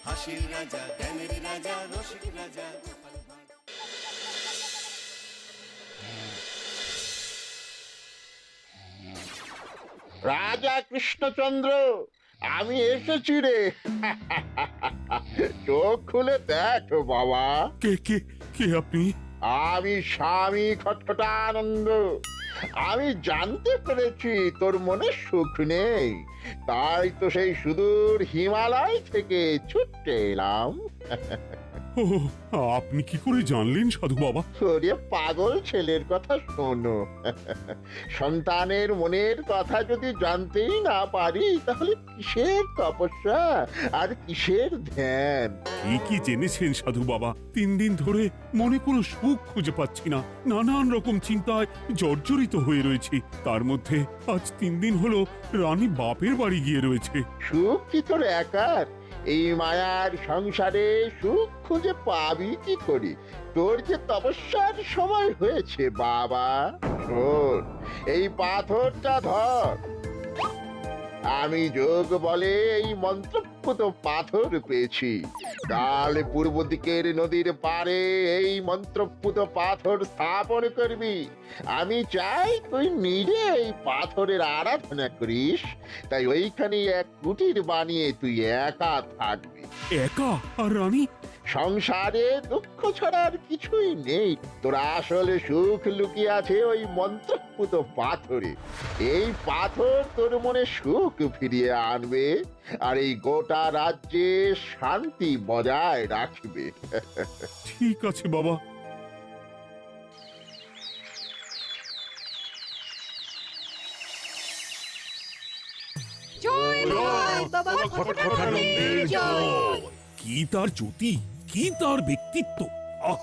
হাসির রাজা, জ্ঞানের রাজা, রসিক রাজা। রাজা কৃষ্ণচন্দ্র, আমি এসেছি রে। চোখ খুলে দেখো বাবা। কে কে কে আপনি? আমি স্বামী খটখটানন্দ। আমি জানতে পেরেছি তোর মনে সুখ নেই, তাই তো সেই সুদূর হিমালয় থেকে ছুটে এলাম। ও, আপনি কি করে জানলেন সাধু বাবা? ওরে পাগল ছেলের কথা শোনো। সন্তানের মনের কথা যদি জানতেই না পারি, তাহলে কিসের তপস্যা আর কিসের ধ্যান? কি জেনেছেন সাধু বাবা? 3 দিন ধরে মনে কোনো সুখ খুঁজে পাচ্ছি না, নানান রকম চিন্তায় জর্জরিত হয়ে রয়েছি। তার মধ্যে আজ 3 দিন হলো রানী বাপের বাড়ি গিয়ে রয়েছে। সুখ কি তোর একার? এই মায়ার সংসারে সুখ খুঁজে পাবি কি করে? তোর যে তপস্যার সময় হয়েছে বাবা। শোন, এই পাথরটা ধর। আমি যোগ বলে এই মন্ত্রপুত পাথর পেয়েছি। কাল পূর্ব দিকের নদীর পাড়ে এই মন্ত্রপুত পাথর স্থাপন করবি। আমি চাই তুই নিজে এই পাথরের আরাধনা করিস। তাই ওইখানে এক কুটির বানিয়ে তুই একা থাকবি। একা? আর রানী? সংসারে দুঃখ ছাড়ার কিছুই নেই। তোর আসলে সুখ লুকিয়ে আছে ওই মন্ত্রপুত পাথরে। এই পাথর তোর মনে সুখ ফিরিয়ে আনবে আর এই গোটা রাজ্যে শান্তি বজায় রাখবে। ঠিক আছে বাবা। জয় বাবা খটখটানন্দের জয়। কি তার জ্যোতি, কি তার ব্যক্তিত্ব, আহ,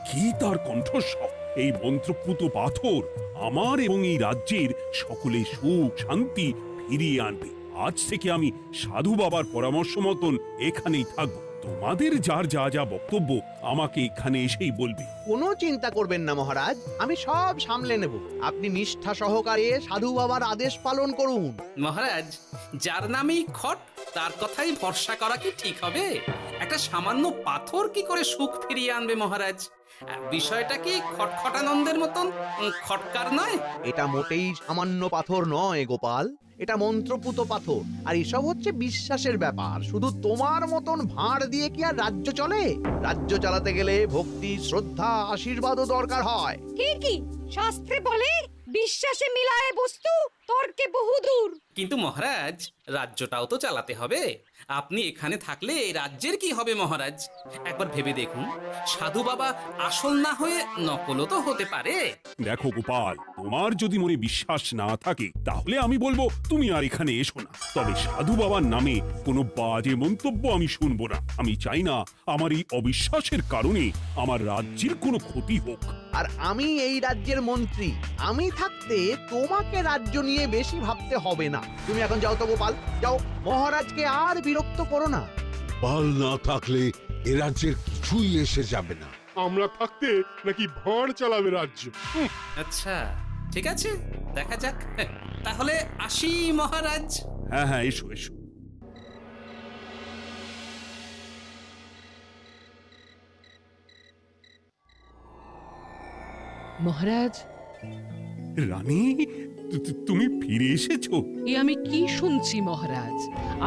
কি তার কণ্ঠস্বর! এই মন্ত্রপুত পাথর আমার এবং এই রাজ্যের সকলে সুখ শান্তি ফিরিয়ে আনবে। আজ থেকে আমি সাধু বাবার পরামর্শ মতন এখানেই থাকবো। তোমাদের যার যা যা বক্তব্য আমাকে এখানে এসেই বলবে। কোনো চিন্তা করবেন না মহারাজ, আমি সব সামলে নেব। আপনি নিষ্ঠা সহকারে সাধু বাবার আদেশ পালন করুন। মহারাজ, যার নামেই খট তার কথাই ভরসা করা কি ঠিক হবে? একটা সামান্য পাথর কি করে সুখ ফিরিয়ে আনবে মহারাজ? বিষয়টা কি খটখটানন্দের মতন খটকার নয়? এটা মোটেই সামান্য পাথর নয় গোপাল, এটা মন্ত্রপুত পাথর। আর এসব হচ্ছে বিশ্বাসের ব্যাপার। শুধু তোমার মতন ভাঁড় দিয়ে কি আর রাজ্য চলে? রাজ্য চালাতে গেলে ভক্তি, শ্রদ্ধা, আশীর্বাদও দরকার হয়। কি শাস্ত্রে বলে বিশ্বাসে মিলায় বস্তু, তর্কে বহুদূর। কিন্তু মহারাজ, রাজ্যটাও তো চালাতে হবে। আপনি এখানে থাকলে এই রাজ্যের কি হবে মহারাজ? একবার ভেবে দেখুন, সাধু বাবা আসল না হয়ে নকলও তো হতে পারে। দেখো গোপাল, তোমার যদি মনে বিশ্বাস না থাকে তাহলে আমি বলবো তুমি আর এখানে এসো না। তবে সাধু বাবার নামে কোনো বাজে মন্তব্য আমি শুনবো না। আমি চাই না আমার এই অবিশ্বাসের কারণে আমার রাজ্যের কোনো ক্ষতি হোক। আর আমি এই রাজ্যের মন্ত্রী, আমি থাকতে তোমাকে রাজ্য নিয়ে বেশি ভাবতে হবে না। তুমি এখন যাও তো গোপাল, যাও। মহারাজকে আর বিরক্ত করো না। পাল না থাকলে এ রাজ্যের কিছুই এসে যাবে না। আমরা থাকতে নাকি ভাঁড় চালাবে রাজ্য? আচ্ছা, ঠিক আছে, দেখা যাক। তাহলে আসি মহারাজ। হ্যাঁ হ্যাঁ, এসো এসো। মহারাজ, রানী, তুমি ফিরে এসেছো? এ আমি কি শুনছি মহারাজ?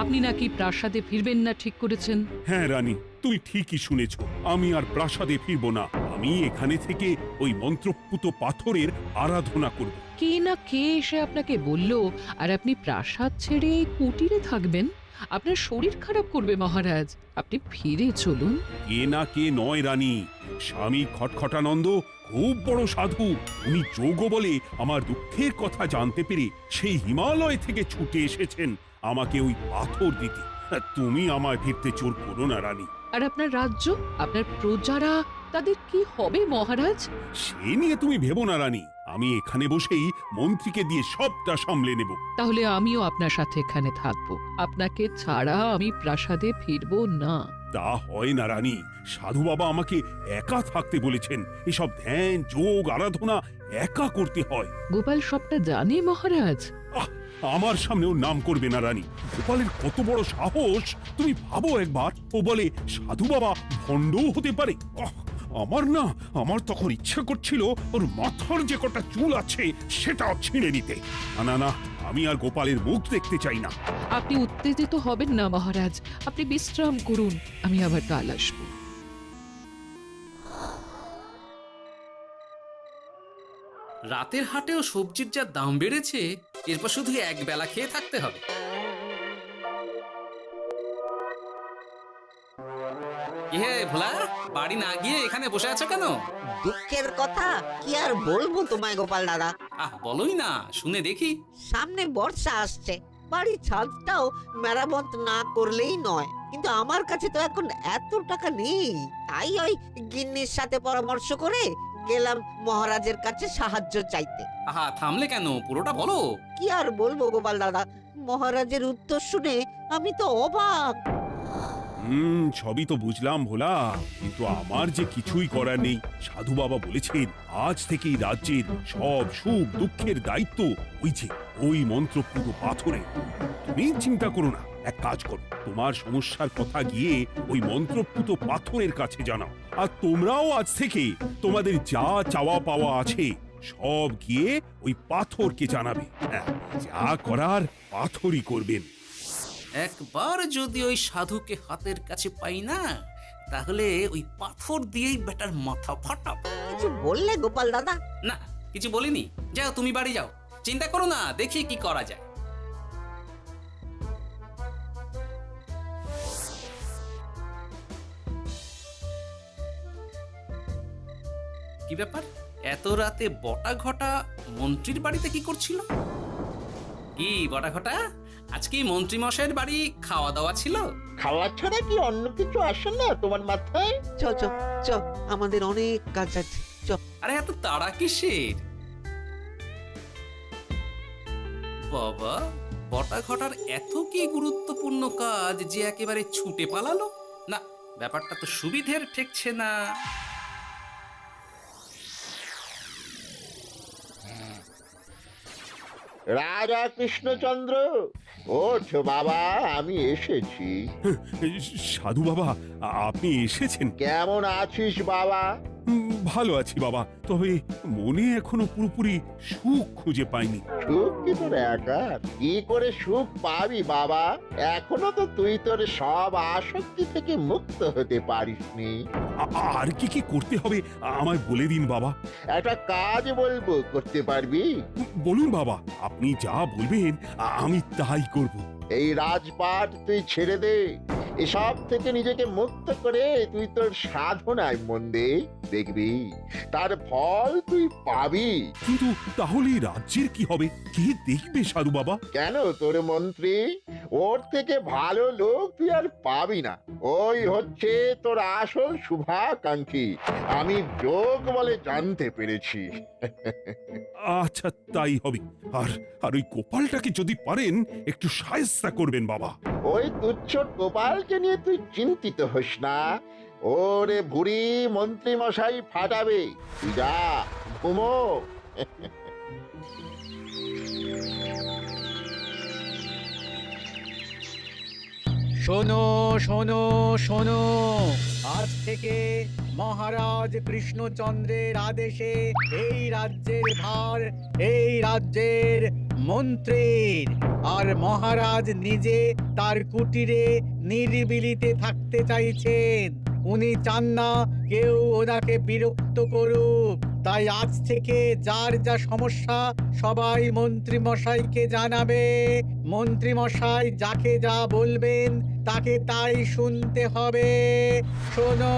আপনি নাকি প্রাসাদে ফিরবেন না ঠিক করেছেন? হ্যাঁ রানী, তুমি ঠিকই শুনেছ। আমি আর প্রাসাদে ফিরবো না। আমি এখানে থেকে ওই মন্ত্রপুত পাথরের আরাধনা করব। কে না কে এসে আপনাকে বলল আর আপনি প্রাসাদ ছেড়ে এই কুটিরে থাকবেন? আপনার শরীর খারাপ করবে মহারাজ, আপনি ফিরে চলুন। কে না কে নয় রানী, স্বামী খটখটানন্দ খুব বড় সাধু। উনি যোগ বলে আমার দুঃখের কথা জানতে পেরে সেই হিমালয় থেকে ছুটে এসেছেন আমাকে ওই পাথর দিতে। তুমি আমায় ফিরতে জোর করো না রানী। আর আপনার রাজ্য, আপনার প্রজারা, তাদের কি হবে মহারাজ? সে নিয়ে তুমি ভেবো না রানী, আমি এখানে বসেই মন্ত্রীকে দিয়ে সবটা সামলে নেব। তাহলে আমিও আপনার সাথে এখানে থাকবো। আপনাকে ছাড়া আমি প্রাসাদে ফিরবো না। তা হয় না রানী, সাধু বাবা আমাকে একা থাকতে বলেছেন। এসব ধ্যান যোগ আরাধনা একা করতে হয়। গোপাল সবটা জানে মহারাজ। আহ, আমার সামনে ওর নাম করবে না রানী। গোপালের কত বড় সাহস তুমি ভাবো একবার। ও বলে সাধু বাবা ভণ্ডও হতে পারে। আমার তখন ইচ্ছা করছিল ওর মাথার যে কটা চুল আছে সেটাও ছিঁড়ে নিতে। না না, আমি আর গোপালের মুখ দেখতে চাই না। আপনি উত্তেজিত হবেন না মহারাজ, আপনি বিশ্রাম করুন, আমি আবার কাল আসবো। রাতের হাটেও সবজির যা দাম বেড়েছে, এরপর শুধু এক বেলা খেয়ে থাকতে হবে। কি হে ভোলা, বাড়ি না গিয়ে এখানে বসে আছো কেন? দুঃখের কথা কি আর বলবো তোমায় গোপাল দাদা। বলোই না, শুনে দেখি। সামনে বর্ষা আসছে, বাড়ির ছাদটাও মেরামত না করলেই নয়। কিন্তু আমার কাছে তো এখন এত টাকা নেই, তাই ওই গিন্নির সাথে পরামর্শ করে গেলাম মহারাজের কাছে সাহায্য চাইতে। থামলে কেন, পুরোটা বলো। কি আর বলবো গোপাল দাদা, মহারাজের উত্তর শুনে আমি তো অবাক। সবই তো বুঝলাম ভোলা, কিন্তু আমার যে কিছুই করার নেই। সাধু বাবা বলেছেন আজ থেকেই রাজ্যের সব সুখ দুঃখের দায়িত্ব ওই মন্ত্রপুত পাথরে। তুমি চিন্তা করো না, এক কাজ করো, তোমার সমস্যার কথা গিয়ে ওই মন্ত্রপুত পাথরের কাছে জানাও। আর তোমরাও আজ থেকে তোমাদের যা চাওয়া পাওয়া আছে সব গিয়ে ওই পাথরকে জানাবে। হ্যাঁ, যা করার পাথরই করবেন। একবার যদি ওই সাধুকে হাতের কাছে পাই না, তাহলে ওই পাথর দিয়েই বেটার মাথা ফাটাবো। কিছু বললে গোপাল দাদা? না, কিছু বলিনি। যাও, তুমি বাড়ি যাও, চিন্তা করো না, দেখি কি করা যায়। কি ব্যাপার, এত রাতে বটা ঘটা মন্ত্রীর বাড়িতে কি করছিল? কি বটা ঘটা, আজকে মন্ত্রী মশাইয়ের বাড়ি খাওয়া দাওয়া ছিল? খাওয়া ছাড়া কি অন্য কিছু আসে না তোমার মাথায়? চ চ চ, আমাদের অনেক কাজ আছে, চ। আরে এত তাড়া কিসের? বাবা, বটা ঘটার এত কি গুরুত্বপূর্ণ কাজ যে একেবারে ছুটে পালালো? না, ব্যাপারটা তো সুবিধের ঠেকছে না। রাজা কৃষ্ণচন্দ্র, ওঠো বাবা, আমি এসেছি। সাধু বাবা, আপনি এসেছেন? কেমন আছিস বাবা? ভালো আছি বাবা, তবে মনে এখনো পুরোপুরি সুখ খুঁজে পাইনি। সুখ কি তোর একার? কি করে সুখ পাবি বাবা? এখনো তো তুই তোর সব আসক্তি থেকে মুক্ত হতে পারিসনি। আর কি কি করতে হবে আমায় বলে দিন বাবা। একটা কাজ বলবো, করতে পারবি? বলুন বাবা, আপনি যা বলবেন আমি তাই করব। এই রাজপাট তুই ছেড়ে দে, এসব থেকে নিজেকে মুক্ত করে তুই তোর সাধনায় মন দে, দেখবি তার ফল তুই পাবি। কিন্তু তাহলে রাজ্যের কি হবে? কে দেখবে সাধু বাবা? কেন, তোর মন্ত্রী? ওর থেকে ভালো লোক তুই আর পাবি না। ওই হচ্ছে তোর আসল শুভাকাঙ্ক্ষী, আমি যোগ বলে জানতে পেরেছি। আচ্ছা, তাই হবে। আর ওই গোপালটাকে যদি পারেন একটু সাহায্য করবেন বাবা। ওই তুচ্ছ গোপালকে নিয়ে তুই চিন্তিত হোস না, ওরে বুড়ি মন্ত্রী মশাই ফাটাবে। তুই যা, ঘুমো। শোনো শোনো শোনো, আজ থেকে মহারাজ কৃষ্ণচন্দ্রের আদেশে এই রাজ্যের ভার এই রাজ্যের মন্ত্রীর। আর মহারাজ নিজে তার কুটিরে নিরিবিলিতে থাকতে চাইছেন। উনি চান না কেউ ওনাকে বিরক্ত করুক। তাই আজ থেকে যার যা সমস্যা সবাই মন্ত্রী মশাইকে জানাবে। মন্ত্রী মশাই যাকে যা বলবেন তাকে তাই শুনতে হবে। শোনো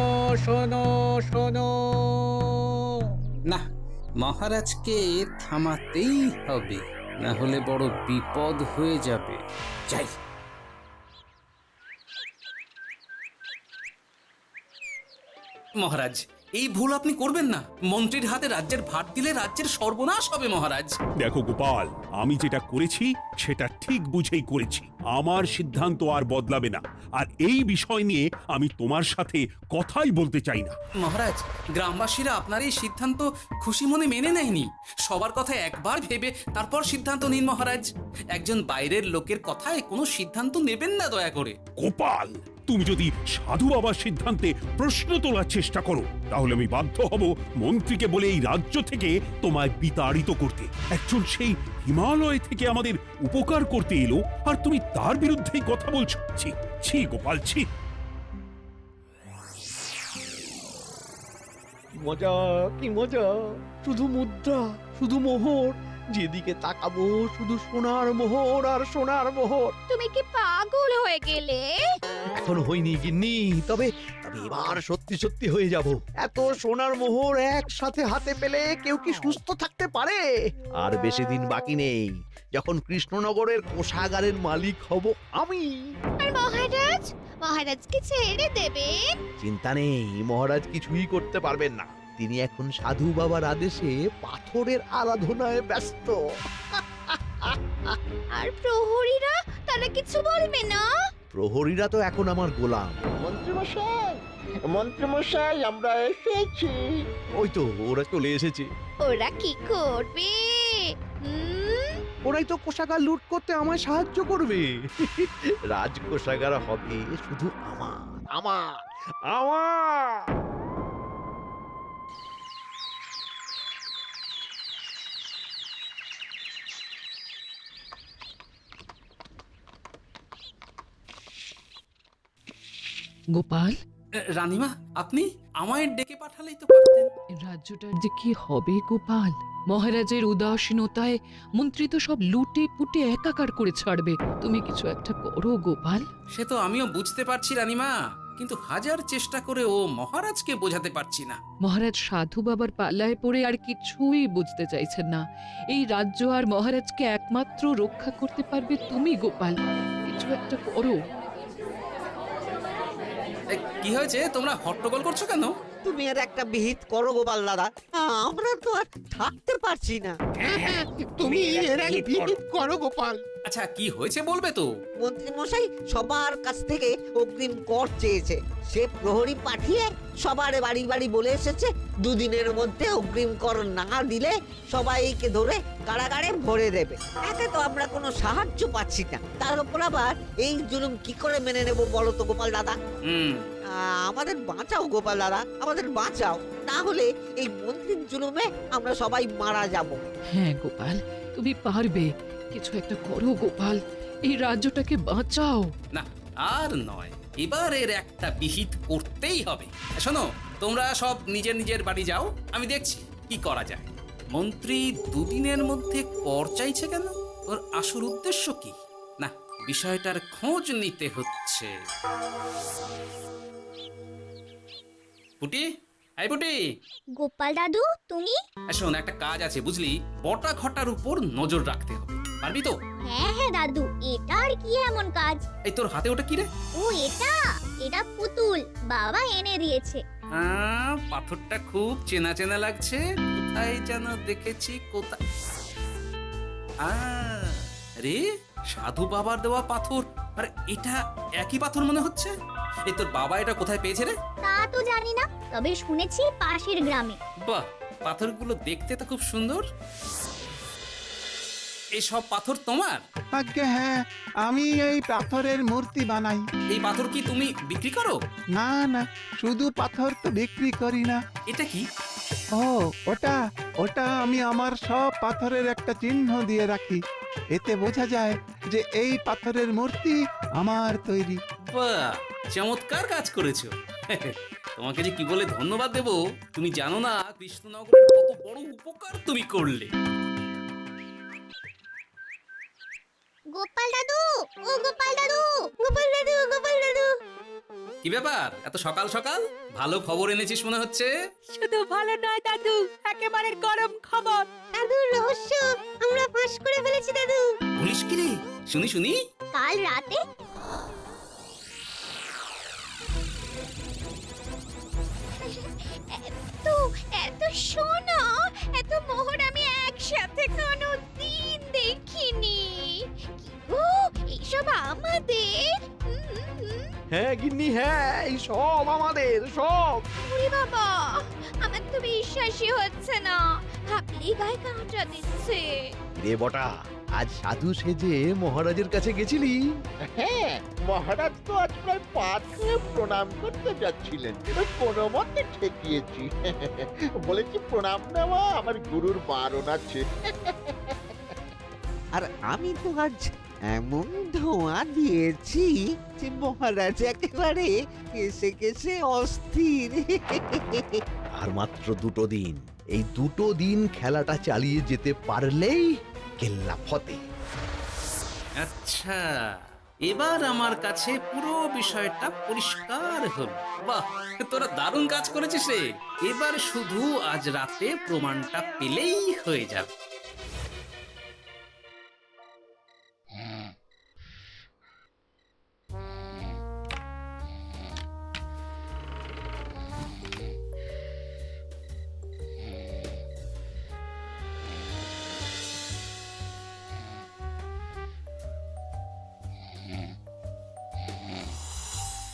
শোনো শোনো। না, মহারাজকে থামাতেই হবে, না হলে বড় বিপদ হয়ে যাবে। যাই। মহারাজ, এই ভুল আপনি করবেন না। মন্ত্রীর হাতে রাজ্যের ভার দিলে রাজ্যের সর্বনাশ হবে মহারাজ। দেখো গোপাল, আমি যেটা করেছি সেটা ঠিক বুঝেই করেছি। আমার সিদ্ধান্ত আর বদলাবে না। আর এই বিষয় নিয়ে আমি তোমার সাথে কথাই বলতে চাই না। মহারাজ, গ্রামবাসীরা আপনার এই সিদ্ধান্ত খুশি মনে মেনে নেয়নি। সবার কথা একবার ভেবে তারপর সিদ্ধান্ত নিন মহারাজ। একজন বাইরের লোকের কথায় কোনো সিদ্ধান্ত নেবেন না দয়া করে। গোপাল, তুমি যদি সাধু বাবার সিদ্ধান্তে প্রশ্ন তোলার চেষ্টা করো তাহলে আমি বাধ্য হব মন্ত্রীকে বলে এই রাজ্য থেকে তোমায় বিতাড়িত করতে। একজন সেই হিমালয় থেকে আমাদের উপকার করতে এলো আর তুমি তার বিরুদ্ধেই কথা বলছো। ছি ছি গোপাল, ছি। মজা, কি মজা! শুধু মুদ্রা, শুধু মোহর, যেদিকে তাকাবো শুধু সোনার মোহর আর সোনার মোহর। তুমি কি পাগল হয়ে গেলে? এখন হইনি গিন্নি, তবে এবার সত্যি সত্যি হয়ে যাব। এত সোনার মোহর একসাথে হাতে পেলে কেউ কি সুস্থ থাকতে পারে? আর বেশি দিন বাকি নেই যখন কৃষ্ণনগরের কোষাগারের মালিক হব আমি। আর মহারাজ, মহারাজকে ছেড়ে দেবেন? চিন্তা নেই, মহারাজ কিছুই করতে পারবেন না। তিনি এখন সাধু বাবার আদেশে পাথরের আরাধনায় ব্যস্ত। আর প্রহরীরা, তারা কিছু বলবে না? প্রহরীরা তো এখন আমার গোলাম। মন্ত্রীমশাই, মন্ত্রীমশাই, আমরা এসেছি। ওই তো ওরা চলে এসেছে। ওরা কি করবে? ওরাই তো কোষাগার লুট করতে আমায় সাহায্য করবে। রাজ কোষাগার হবে শুধু আমার, আমার, আমার। গোপাল, রানীমা, আপনি আমায় ডেকে পাঠালেই তো পারতেন। রাজ্যটার যে কি হবে গোপাল? মহারাজের উদাসীনতায় মন্ত্রী তো সব লুটে পুটে একাকার করে ছাড়বে। তুমি কিছু একটা করো গোপাল। সে তো আমিও বুঝতে পারছি রানীমা, কিন্তু হাজার চেষ্টা করে ও মহারাজকে বোঝাতে পারছি না। মহারাজ সাধু বাবার পাল্লায় পড়ে আর কিছুই বুঝতে চাইছেন না। এই রাজ্য আর মহারাজকে একমাত্র রক্ষা করতে পারবে তুমি গোপাল। কিছু একটা করো। কি হয়েছে, তোমরা হট্টগোল করছো কেন? তুমি আর একটা বিহিত করো গোপাল দাদা, আমরা তো আর থাকতে পারছি না। তুমি এর এক বিহিত করো গোপাল। আচ্ছা, কি হয়েছে বলবে তো? মন্ত্রী মশাই সবার কাছ থেকে অগ্রিম কর চেয়েছে। সে প্রহরী পাঠিয়ে সবার বাড়ি বাড়ি বলে এসেছে দুদিনের মধ্যে অগ্রিম কর না দিলে সবাইকে ধরে কারাগারে ভরে দেবে। এতে তো আমরা কোনো সাহায্য পাচ্ছি না। তার উপর আবার এই জুলুম কি করে মেনে নেব বলো তো গোপাল দাদা? আমাদের বাঁচাও গোপাল দাদা, আমাদের বাঁচাও, না হলে এই মন্ত্রীর জুলুমে আমরা সবাই মারা যাব। হ্যাঁ গোপাল, তুমি পারবে। কিছু একটা করো গোপাল, এই রাজ্যটাকে বাঁচাও। না, আর নয়, এবার এর একটা বিহিত করতেই হবে। শোনো, তোমরা সব নিজের নিজের বাড়ি যাও, আমি দেখছি কি করা যায়। মন্ত্রী দুদিনের মধ্যে কর চাইছে কেন? ওর আসল উদ্দেশ্য কি? না, বিষয়টার খোঁজ নিতে হচ্ছে। পুটি, এই পুটি। গোপাল দাদু, তুমি? শোন, একটা কাজ আছে বুঝলি, বটা ঘটার উপর নজর রাখতে হবে। পারবি তো? হ্যাঁ হ্যাঁ দাদু, এটা আর কি এমন কাজ? এই তোর হাতে ওটা কি রে? ও এটা পুতুল, বাবা এনে দিয়েছে। পাথরটা খুব চেনা চেনা লাগছে, কোথায় যেন দেখেছি। কোথায়? রে, সাধু বাবার দেওয়া পাথর। আরে এটা একই পাথর মনে হচ্ছে। এই তোর বাবা এটা কোথায় পেয়েছে রে? তা তো জানি না, তবে শুনেছি পাশের গ্রামে। বাহ, পাথরগুলো দেখতে তো খুব সুন্দর। এই সব পাথর তোমার? আজ্ঞে হ্যাঁ, আমি এই পাথরের মূর্তি বানাই। এই পাথর কি তুমি বিক্রি করো? না না, শুধু পাথর তো বিক্রি করি না। এটা কি? ও, ওটা আমি আমার সব পাথরের একটা চিহ্ন দিয়ে রাখি। এতে বোঝা যায় যে এই পাথরের মূর্তি আমার তৈরি। বাহ, চমৎকার কাজ করেছো। তোমাকে যে কি বলে ধন্যবাদ দেব তুমি জানো না। কৃষ্ণনগরের কত বড় উপকার তুমি করলে। গোপাল দাদু, ও গোপাল দাদু, গোপাল দাদু, গোপাল দাদু। কি ব্যাপার, এত সকাল সকাল? ভালো খবর এনেছিস মনে হচ্ছে। শুধু ভালো নয় দাদু, একেবারে গরম খবর। দাদু, রহস্য আমরা ফাঁস করে ফেলেছি দাদু। বলিস কি রে? শুনি শুনি। কাল রাতে এত সোনা, এত মোহর আমি একসাথে কোনোদিন দেখিনি। ও, এইসব আমি হ্যাঁ গিন্নি হ্যাঁ, এই সব আমাদের সব। ওরে বাবা, আমার তো বিশ্বাসই হচ্ছে না, ভাবলেই গায়ে কাঁটা দিচ্ছে। রে বটা, আজ সাধু সেজে মহারাজের কাছে গেছিলি? হ্যাঁ, মহারাজ তো আজ প্রায় পা ছুঁয়ে প্রণাম করতে যাচ্ছিলেন, ওই কোনো মতে ঠেকিয়েছি। বলেছি প্রণাম নেওয়া আমার গুরুর বারণ আছে। আর আমি তো আজ এমন ধোঁয়া দিয়েছি যে মহারাজ একেবারে কেসে কেসে অস্থির। আর মাত্র 2 দিন, এই 2 দিন খেলাটা চালিয়ে যেতে পারলেই কেল্লা ফতে। আচ্ছা, এবার আমার কাছে পুরো বিষয়টা পরিষ্কার হলো। বাহ, তোরা দারুণ কাজ করেছিস রে। এবার শুধু আজ রাতে প্রমাণটা পেলেই হয়ে যাবে।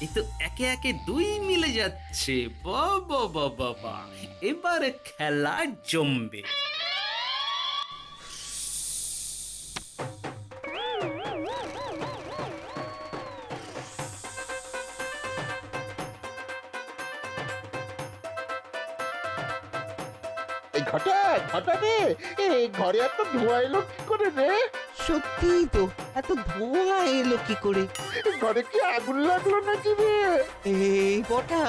এই তো একে একে 2 মিলে যাচ্ছে। বাবা বাবা বাবা, এবার খেলা জমবে। এই ঘটা ঘটা রে, এই ঘরে এত ধোঁয়া এলো কি করে রে? সত্যি তো, এত ধোঁয়া এলো কি করে? ঘরে কি আগুন লাগলো নাকি রে? এই বটা,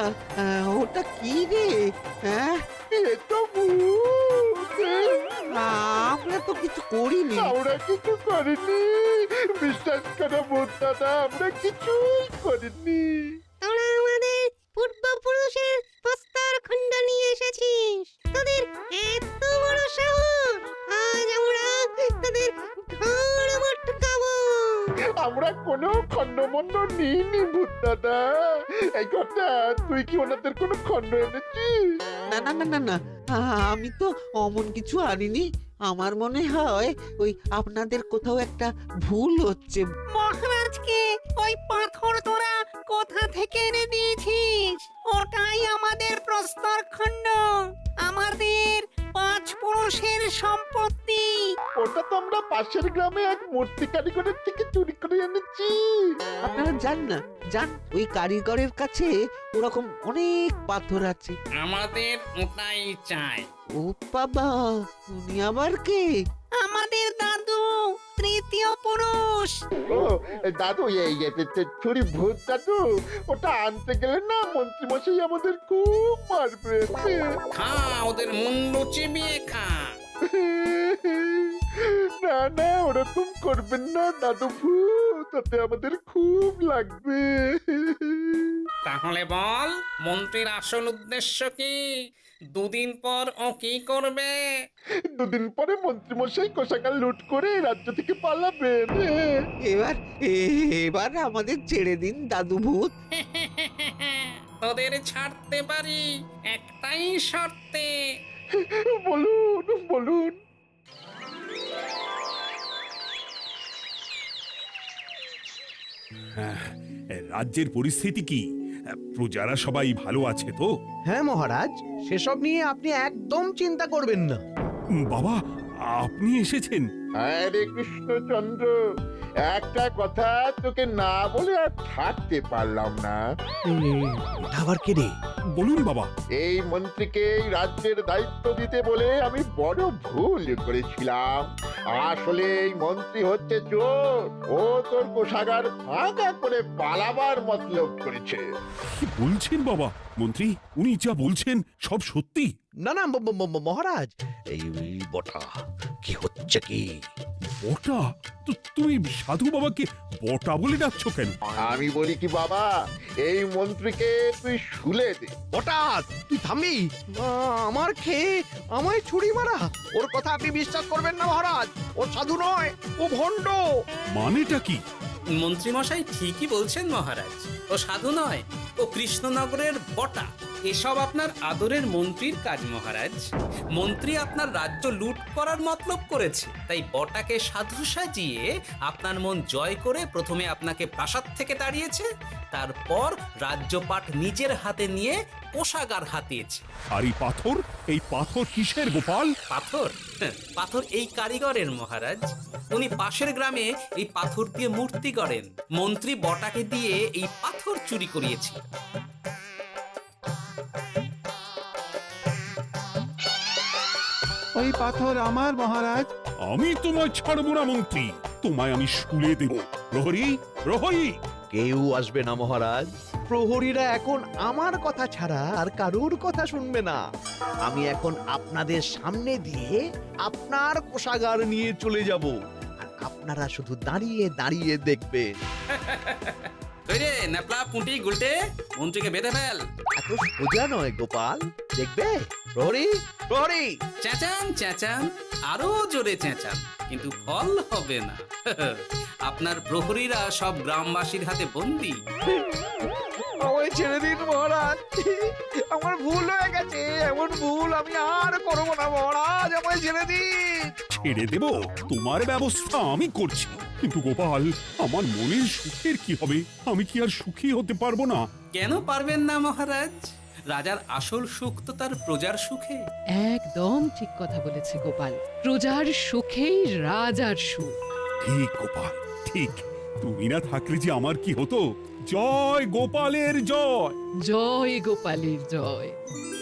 ওটা কি রে? হ্যাঁ, এ তো ভূত। আমরা তো কিছু করিনি। আমরা কিছু করিনি, বিশ্বাস করো ভূত দাদা, আমরা কিছুই করিনি। তোরা আমাদের পূর্বপুরুষের প্রস্তর খণ্ড নিয়ে এসেছিস, তোদের এত বড় সাহস! আজ আমরা তোদের ঘাড় মটকাবো। আমরা কোনো খণ্ডমণ্ড নিইনি ভূত দাদা। এই কথা, তুই কি ওনাদের কোনো খণ্ড এনেছিস? না না না না না, আমি তো অমন কিছু আনিনি। আমার মনে হয় ওই আপনাদের কোথাও একটা ভুল হচ্ছে। মহারাজকে ওই পাথর তোরা কোথা থেকে এনে দিয়েছিস? ওটাই আমাদের প্রস্তর খণ্ড, আমাদের 5 পুরুষের সম্পত্তি। ওটা তো আমরা পাশের গ্রামে এক মূর্তি কারিগরের থেকে চুরি করে এনেছি। আপনারা যান না, যান, ওই কারিগরের কাছে ওরকম অনেক পাথর আছে। আমাদের ওটাই চাই। ও বাবা, উনি আবার কে? আমাদের দাদু, তৃতীয় পুরুষ। ও দাদু, এই ছুরি ভূত দাদু, ওটা আনতে গেলে না মন্ত্রীমশাই আমাদের খুব মারবে। খা, ওদের মুন্ডু চিবিয়ে খা। না না, ওরকম করবেন না দাদু ভূত, তাতে আমাদের খুব লাগবে। তাহলে বল, মন্ত্রীর আসল উদ্দেশ্য কি? 2 দিন পর ও কি করবে? 2 দিন পরে মন্ত্রীমশাই কোষাগার লুট করে রাজ্য থেকে পালাবেন। এবার এবার আমাদের ছেড়ে দিন দাদু ভূত। তোদের ছাড়তে পারি একটাই শর্তে। বলুন বলুন। রাজ্যের পরিস্থিতি কি? প্রজারা সবাই ভালো আছে তো? হ্যাঁ মহারাজ, সেসব নিয়ে আপনি একদম চিন্তা করবেন না। বাবা, আপনি এসেছেন? আরে কৃষ্ণচন্দ্র, একটা কথা তোকে না বলে আর থাকতে পারলাম না। আবার কে রে? বলুন বাবা। এই মন্ত্রীকে এই রাজ্যের দায়িত্ব দিতে বলে আমি বড় ভুল করেছিলাম। আসলে এই মন্ত্রী হচ্ছে চোর, ও তোর কোষাগার ফাঁকা করে পালাবার মতলব করেছে। কি বলছেন বাবা? মন্ত্রী, উনি যা বলছেন সব সত্যি? না না মহারাজ, এই বটা কি হচ্ছে কি? বটা? তুমি সাধু বাবাকে বটা বলে ডাকছো কেন? আমি বলি কি বাবা, এই মন্ত্রীকে তুই শুলে দে। বটা, তুই থামবি? আমার খেয়ে আমায় ছুরি মারা, ওর কথা আপনি বিশ্বাস করবেন না মহারাজ। ও সাধু নয়, ও ভণ্ড। মানেটা কি? মন্ত্রীমশাই ঠিকই বলছেন মহারাজ। ও সাধু নয়, ও কৃষ্ণনগরের বটা। এসব আপনার আদরের মন্ত্রীর কাজ মহারাজ। মন্ত্রী আপনার রাজ্য লুট করার মতলব করেছে, তাই বটাকে সাধু সাজিয়ে আপনার মন জয় করে প্রথমে আপনাকে প্রাসাদ থেকে তাড়িয়েছে, তারপর রাজ্যপাট নিজের হাতে নিয়ে কোষাগার হাতিয়েছে। আর এই পাথর কিসের গোপাল? পাথর? পাথর এই কারিগরের মহারাজ। উনি পাশের গ্রামে এই পাথর দিয়ে মূর্তি গড়েন। মন্ত্রী বটাকে দিয়ে এই পাথর চুরি করিয়েছে। ওই পাথর আমার মহারাজ। আমি তোমায় ছাড়বো না মন্ত্রী, তোমায় আমি শুলে দেব। প্রহরী, প্রহরী! কেউ আসবে না মহারাজ। প্রহরীরা এখন আমার কথা ছাড়া আর কারুর কথা শুনবে না। আমি এখন আপনাদের সামনে দিয়ে আপনার কোষাগার নিয়ে চলে যাব, আর আপনারা শুধু দাঁড়িয়ে দাঁড়িয়ে দেখবেন। রে ন্যাপলা পুঁটি গুলটে, মন্ত্রীকে বেঁধে ফেল। এত সোজা নয় গোপাল, দেখবে? প্রহরী, প্রহরী! চেঁচান চেঁচান, আরো জোরে চেঁচান, কিন্তু ফল হবে না। আপনার প্রহরীরা সব গ্রামবাসীর হাতে বন্দী। আমায় ছেড়ে দিন মহারাজ, আমার ভুল হয়ে গেছে। এমন ভুল আমি আর করবো না মহারাজ, আমায় ছেড়ে দিন। ছেড়ে দেব? তোমার ব্যবস্থা আমি করছি। কিন্তু গোপাল, আমার মনের সুখের কি হবে? আমি কি আর সুখী হতে পারবো না? কেন পারবেন না মহারাজ? রাজার আসল সুখ তো তার প্রজার সুখে। একদম ঠিক কথা বলেছে গোপাল। প্রজার সুখেই রাজার সুখ। ঠিক গোপাল, ঠিক। তুমি না থাকলে যে আমার কি হতো? জয় গোপালের জয়! জয় গোপালের জয়।